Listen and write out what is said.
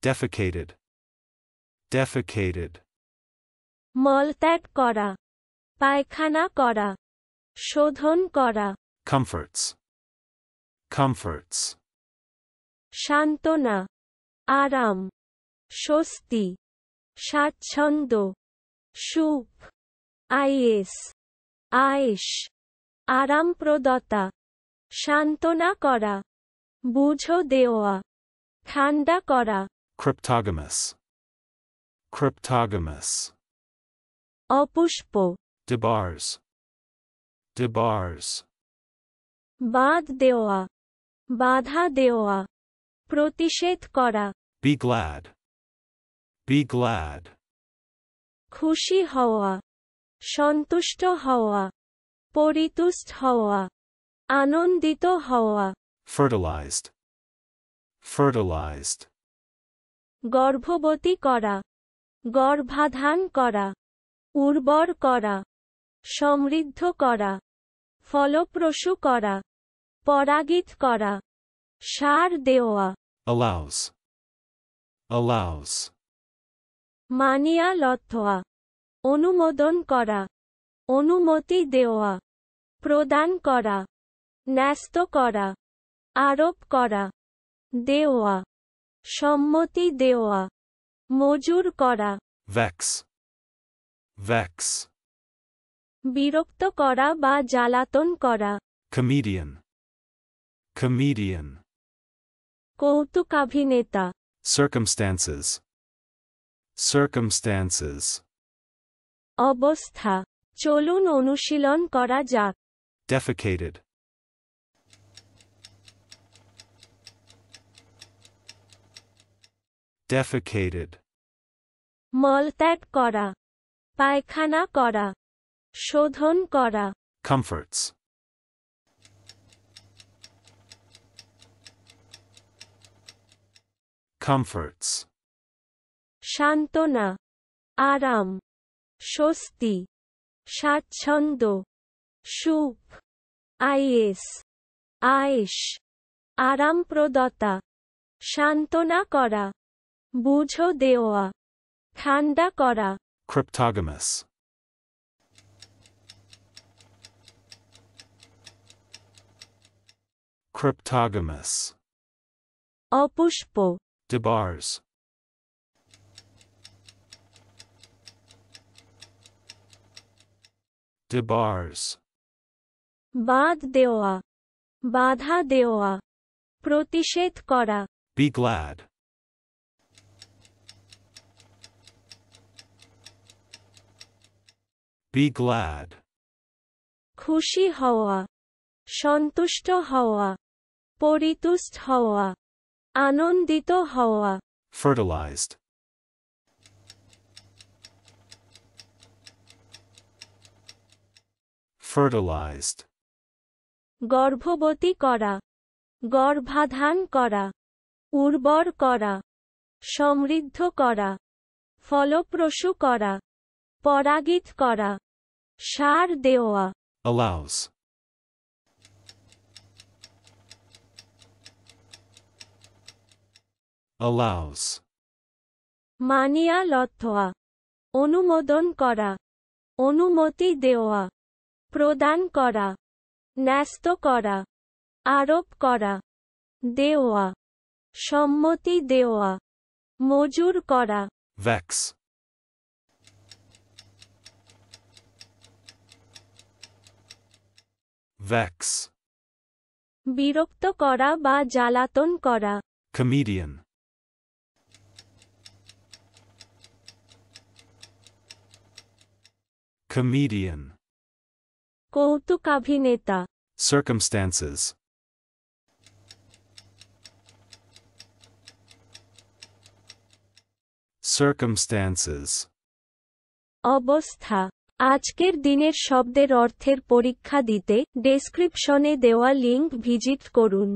defecated, defecated, মলত্যাগ করা, পায়খানা করা, শোধন করা, comforts, comforts, সান্ত্বনা, আরাম, স্বস্তি, স্বাচ্ছন্দ্য, সুখ, আয়েস, আয়েশ, আরামপ্রদতা, সান্ত্বনা করা, বুঝো দেওয়া, ঠান্ডা করা, cryptogamous, cryptogamous, অপুষ্প, debars, debars, বাঁধ দেওয়া, বাধা দেওয়া, প্রতিষেধ করা, be glad, be glad, খুশি হওয়া, সন্তুষ্ট হওয়া, পরিতুষ্ট হওয়া, আনন্দিত হওয়া, fertilized, fertilized, গর্ভবতী করা, গর্ভাধান করা, উর্বর করা, সমৃদ্ধ করা, ফলপ্রসূ করা, পরাগিত করা, সার দেওয়া, allows, allows, মানিয়া লত্থয়া, অনুমোদন করা, অনুমতি দেওয়া, প্রদান করা, ন্যস্ত করা, আরোপ করা, দেওয়া, সম্মতি দেওয়া, মজুর করা, vex, vex, বিরক্ত করা বা জ্বালাতন করা, comedian, comedian, কৌতুকাভিনেতা, circumstances, circumstances, অবস্থা, চলুন অনুশীলন করা যাক, defecated, defecated, মলত্যাগ করা, পায়খানা করা, শোধন করা, comforts, comforts, সান্ত্বনা, আরাম, স্বস্তি, স্বাচ্ছন্দ্য, সুখ, আয়েস, আয়েশ, আরামপ্রদতা, সান্ত্বনা করা, বুঝো দেওয়া, ঠান্ডা করা, cryptogamous, cryptogamous, অপুষ্প, debars, debars, বাঁধ দেওয়া, বাধা দেওয়া, প্রতিষেধ করা, be glad, be glad, খুশি হওয়া, সন্তুষ্ট হওয়া, পরিতুষ্ট হওয়া, আনন্দিত হওয়া, fertilized, fertilized, গর্ভবতী করা, গর্ভাধান করা, উর্বর করা, সমৃদ্ধ করা, ফলপ্রসূ করা, পরাগিত করা, সার দেওয়া, allows, allows, মানিয়া লত্থয়া, অনুমোদন করা, অনুমতি দেওয়া, প্রদান করা, ন্যস্ত করা, আরোপ করা, দেওয়া, সম্মতি দেওয়া, মজুর করা, vex, vex, বিরক্ত করা বা জ্বালাতন করা, comedian, comedian, কৌতুকাভিনেতা, circumstances, circumstances, অবস্থা, আজকের দিনের শব্দের অর্থের পরীক্ষা দিতে ডেসক্রিপশনে দেওয়া লিংক ভিজিট করুন।